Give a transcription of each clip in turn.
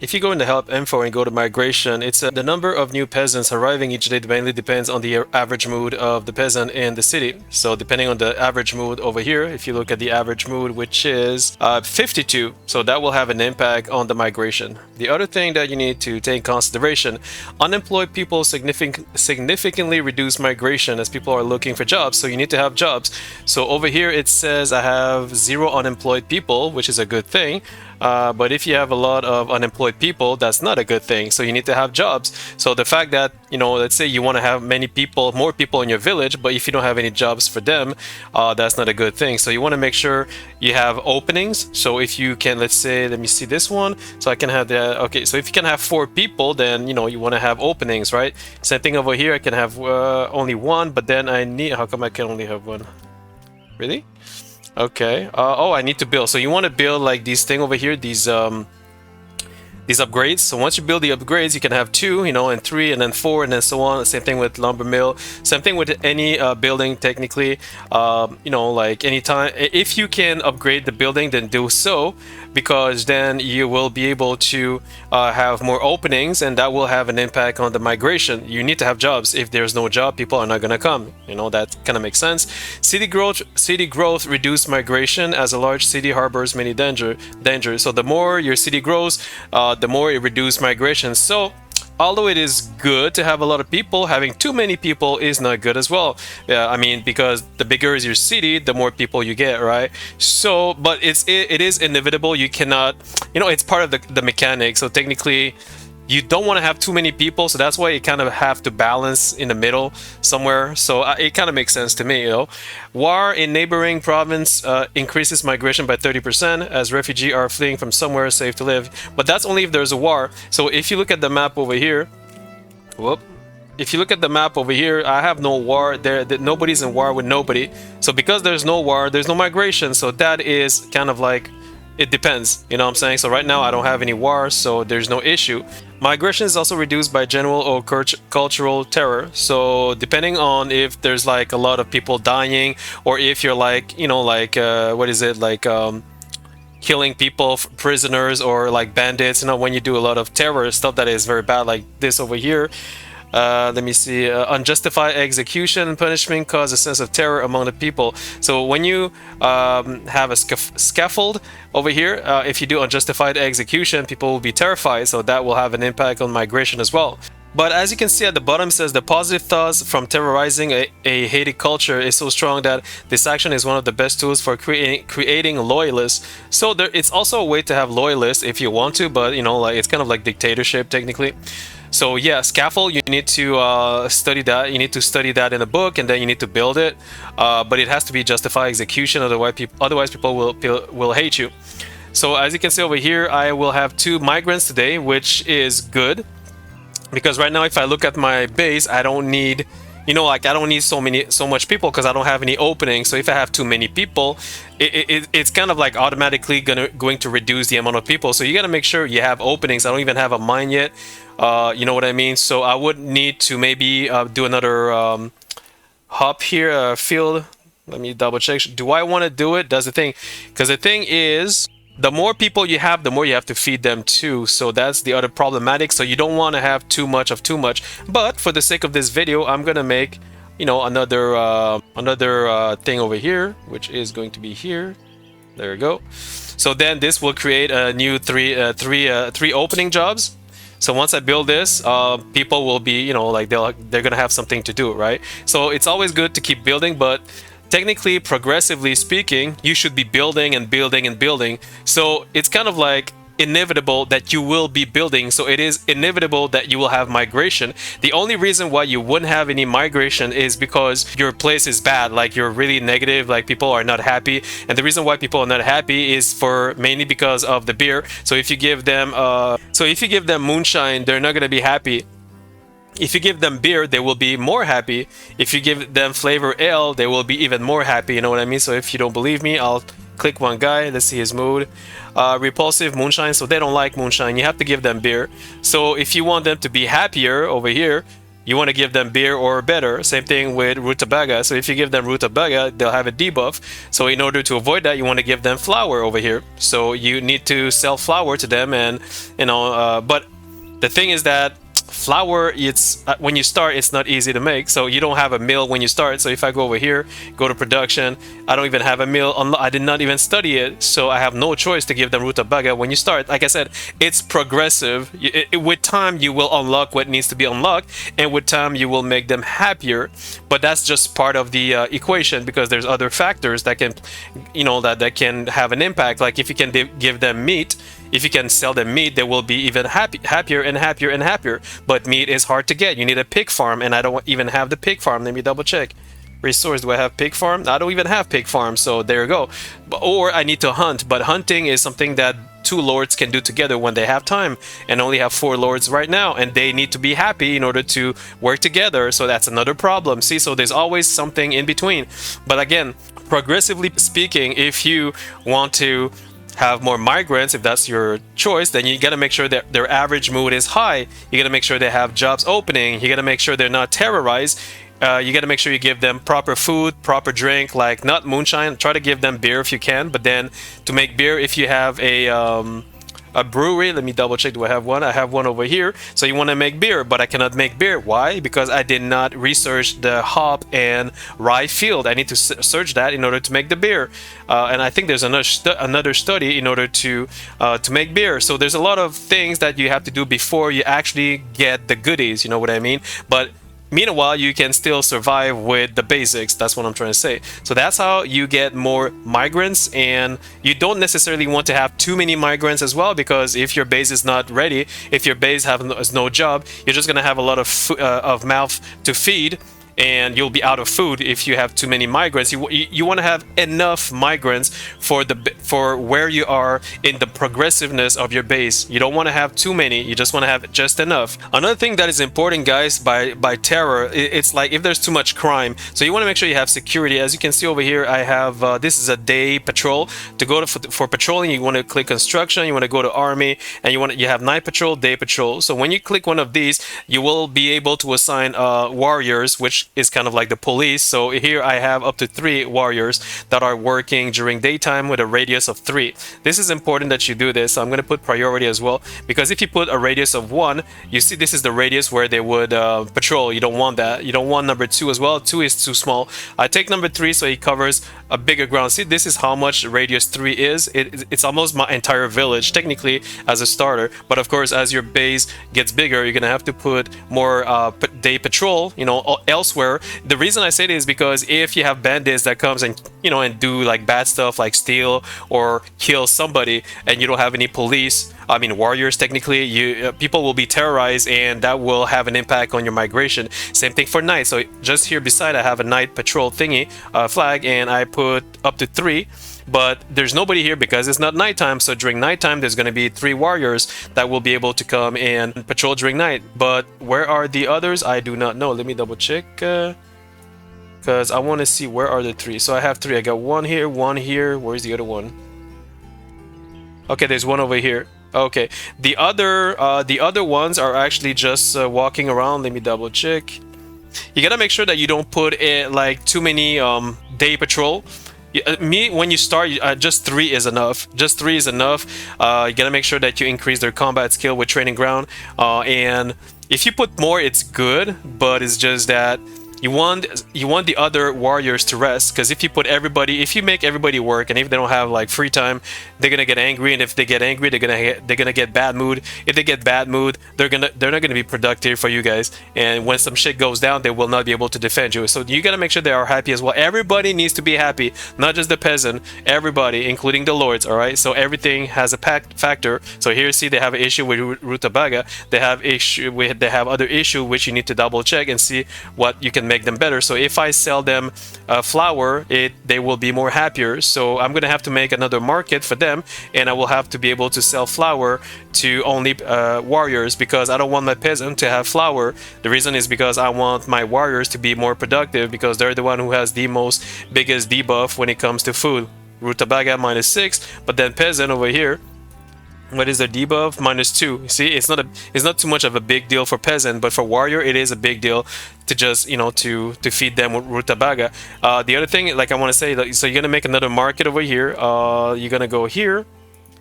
If you go into help info and go to migration, it's the number of new peasants arriving each day mainly depends on the average mood of the peasant in the city. So depending on the average mood over here, if you look at the average mood, which is 52, so that will have an impact on the migration. The other thing that you need to take in consideration, unemployed people significantly reduce migration as people are looking for jobs. So you need to have jobs. So over here it says I have 0 unemployed people, which is a good thing. But if you have a lot of unemployed people, that's not a good thing. So you need to have jobs. So the fact that, let's say you want to have more people in your village, but if you don't have any jobs for them, that's not a good thing. So you want to make sure you have openings. So if you can, let's say, let me see this one. So I can have that. Okay, so if you can have 4 people, then, you want to have openings, right? Same thing over here. I can have only 1, but then how come I can only have 1? Really? Okay. Oh, I need to build. So you want to build like these thing over here, these upgrades. So once you build the upgrades, you can have 2, and 3, and then 4, and then so on. Same thing with lumber mill. Same thing with any building, technically. Like anytime, if you can upgrade the building, then do so, because then you will be able to have more openings, and that will have an impact on the migration. You need to have jobs. If there's no job, people are not going to come. That kind of makes sense. City growth reduce migration as a large city harbors many dangers. So the more your city grows, the more it reduces migration. So although it is good to have a lot of people, having too many people is not good as well. I mean, because the bigger is your city, the more people you get, right? So, but it is inevitable. You cannot, it's part of the mechanic. So technically, you don't want to have too many people, so that's why you kind of have to balance in the middle somewhere. So it kind of makes sense to me, War in neighboring province increases migration by 30% as refugees are fleeing from somewhere safe to live. But that's only if there's a war. So if you look at the map over here, if you look at the map over here, I have no war there. Nobody's in war with nobody. So because there's no war, there's no migration. So that is kind of like, it depends, what I'm saying? So right now I don't have any wars, so there's no issue. Migration is also reduced by general or cultural terror. So depending on if there's like a lot of people dying, or if you're like, what is it, like killing people, prisoners, or like bandits, when you do a lot of terror stuff that is very bad, like this over here. Let me see. Unjustified execution and punishment cause a sense of terror among the people. So when you have a scaffold over here, if you do unjustified execution, people will be terrified. So that will have an impact on migration as well. But as you can see at the bottom, it says the positive thoughts from terrorizing a hated culture is so strong that this action is one of the best tools for creating loyalists. So it's also a way to have loyalists if you want to, but like it's kind of like dictatorship technically. So yeah, scaffold, you need to study that. You need to study that in a book, and then you need to build it. But it has to be justified execution, otherwise people will hate you. So as you can see over here, I will have 2 migrants today, which is good. Because right now, if I look at my base, I don't need, I don't need so much people because I don't have any openings. So if I have too many people, it's kind of like automatically going to reduce the amount of people. So you got to make sure you have openings. I don't even have a mine yet. You know what I mean? So I would need to maybe do another hop here, field. Let me double check. Do I want to do it? That's the thing. Because the thing is, the more people you have, the more you have to feed them too. So that's the other problematic. So you don't want to have too much of too much. But for the sake of this video, I'm gonna make, another thing over here, which is going to be here. There we go. So then this will create a new three opening jobs. So once I build this, people will be, they're gonna have something to do, right? So it's always good to keep building, but technically, progressively speaking, you should be building and building and building. So it's kind of like inevitable that you will be building. So it is inevitable that you will have migration. The only reason why you wouldn't have any migration is because your place is bad, like you're really negative, like people are not happy. And the reason why people are not happy is mainly because of the beer. So if you give them moonshine, they're not gonna be happy. If you give them beer, they will be more happy. If you give them flavor ale, they will be even more happy. You know what I mean? So if you don't believe me, I'll click one guy. Let's see his mood. Repulsive moonshine. So they don't like moonshine. You have to give them beer. So if you want them to be happier over here, you want to give them beer or better. Same thing with rutabaga. So if you give them rutabaga, they'll have a debuff. So in order to avoid that, you want to give them flour over here. So you need to sell flour to them, and but the thing is that flour, it's when you start, it's not easy to make. So you don't have a mill when you start. So if I go over here, go to production, I don't even have a mill. I did not even study it, so I have no choice to give them rutabaga when you start. Like I said, it's progressive. With time, you will unlock what needs to be unlocked, and with time, you will make them happier. But that's just part of the equation, because there's other factors that can, that can have an impact. Like if you can give them meat, if you can sell them meat, they will be even happier and happier and happier. But meat is hard to get. You need a pig farm, and I don't even have the pig farm. Let me double check. Resource, do I have pig farm? I don't even have pig farm, so there you go. Or I need to hunt, but hunting is something that 2 lords can do together when they have time, and only have 4 lords right now, and they need to be happy in order to work together. So that's another problem. See, so there's always something in between. But again, progressively speaking, if you want to have more migrants, if that's your choice, then you got to make sure that their average mood is high. You got to make sure they have jobs opening. You got to make sure they're not terrorized. You got to make sure you give them proper food, proper drink, like not moonshine. Try to give them beer if you can, but then to make beer, if you have a brewery, let me double check, do I have one? I have one over here. So you want to make beer, but I cannot make beer. Why? Because I did not research the hop and rye field. I need to search that in order to make the beer, and I think there's another study in order to make beer. So there's a lot of things that you have to do before you actually get the goodies, you know what I mean? But meanwhile, you can still survive with the basics. That's what I'm trying to say. So that's how you get more migrants, and you don't necessarily want to have too many migrants as well, because if your base is not ready, if your base has no job, you're just gonna have a lot of mouth to feed, and you'll be out of food if you have too many migrants. You want to have enough migrants for where you are in the progressiveness of your base. You don't want to have too many. You just want to have just enough. Another thing that is important, guys, by terror, it's like if there's too much crime. So you want to make sure you have security. As you can see over here, I have this is a day patrol. To go for patrolling, you want to click construction. You want to go to army, and you have night patrol, day patrol. So when you click one of these, you will be able to assign warriors, which is kind of like the police. So here I have up to 3 warriors that are working during daytime with a radius of 3. This is important that you do this. So I'm going to put priority as well, because if you put a radius of 1, you see this is the radius where they would patrol. You don't want that. You don't want number 2 as well. 2 is too small. I take number 3 so he covers a bigger ground. See, this is how much radius 3 is. It's almost my entire village technically as a starter, but of course as your base gets bigger, you're gonna have to put more day patrol, elsewhere. The reason I say this is because if you have bandits that comes and and do like bad stuff, like steal or kill somebody, and you don't have any police, I mean warriors technically, people will be terrorized, and that will have an impact on your migration. Same thing for night. So just here beside I have a night patrol thingy flag, and I put up to 3, but there's nobody here because it's not nighttime. So during nighttime there's going to be 3 warriors that will be able to come and patrol during night. But where are the others? I do not know. Let me double check, because I want to see where are the 3. So I have 3. I got 1 here, 1 here. Where's the other one? Okay, there's 1 over here. Okay, the other ones are actually just walking around. Let me double check. You gotta make sure that you don't put like too many day patrol. When you start, just 3 is enough. Just 3 is enough. You gotta make sure that you increase their combat skill with training ground, and if you put more, it's good, but it's just that you want the other warriors to rest, because if you make everybody work, and if they don't have like free time, they're gonna get angry, and if they get angry, they're gonna get bad mood. If they get bad mood, they're not gonna be productive for you guys, and when some shit goes down, they will not be able to defend you. So you gotta make sure they are happy as well. Everybody needs to be happy, not just the peasant. Everybody, including the lords. All right, so everything has a factor. So here, see, they have an issue with rutabaga. They have other issue which you need to double check and see what you can make them better. So if I sell them flour, they will be more happier. So I'm gonna have to make another market for them, and I will have to be able to sell flour to only warriors, because I don't want my peasant to have flour. The reason is because I want my warriors to be more productive, because they're the one who has the biggest debuff when it comes to food. Rutabaga -6, but then peasant over here, What is the debuff? -2. See, it's not too much of a big deal for peasant, but for warrior it is a big deal to just, you know, to feed them with rutabaga. The other thing, like I want to say, like, so you're gonna make another market over here. You're gonna go here.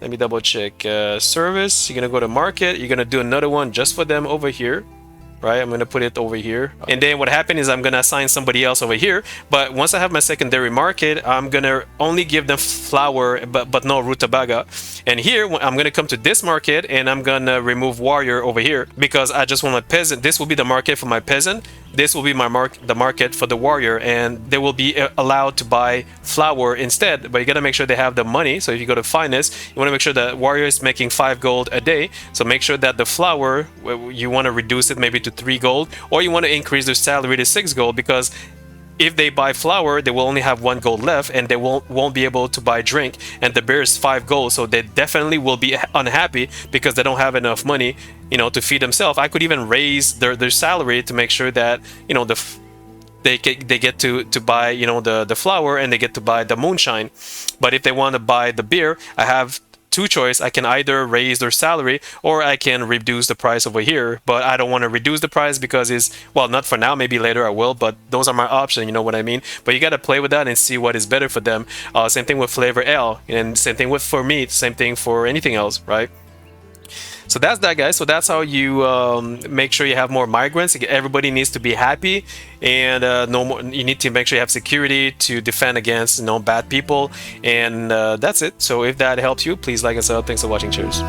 Let me double check. Service. You're gonna go to market. You're gonna do another one just for them over here. Right, I'm gonna put it over here, and then what happened is I'm gonna assign somebody else over here. But once I have my secondary market, I'm gonna only give them flour, but no rutabaga. And here I'm gonna come to this market and I'm gonna remove warrior over here, because I just want my peasant. This will be the market for my peasant. This will be the market for the warrior, and they will be allowed to buy flour instead. But you gotta make sure they have the money. So if you go to finance, you want to make sure that warrior is making 5 gold a day. So make sure that the flour, you want to reduce it maybe to 3 gold, or you want to increase their salary to 6 gold, because if they buy flour, they will only have 1 gold left, and they won't be able to buy drink. And the bear is 5 gold, so they definitely will be unhappy because they don't have enough money, you know, to feed themselves. I could even raise their salary to make sure that, you know, they get to buy, you know, the flour, and they get to buy the moonshine. But if they want to buy the beer, I have two choice. I can either raise their salary, or I can reduce the price over here. But I don't want to reduce the price because it's, well, not for now, maybe later I will, but those are my options, you know what I mean? But you got to play with that and see what is better for them. Same thing with flavor ale, and same thing with for meat, same thing for anything else, right? So that's that, guys. So that's how you make sure you have more migrants. Everybody needs to be happy, and no more. You need to make sure you have security to defend against, you know, bad people, and that's it. So if that helps you, please like and sub. Thanks for watching. Cheers.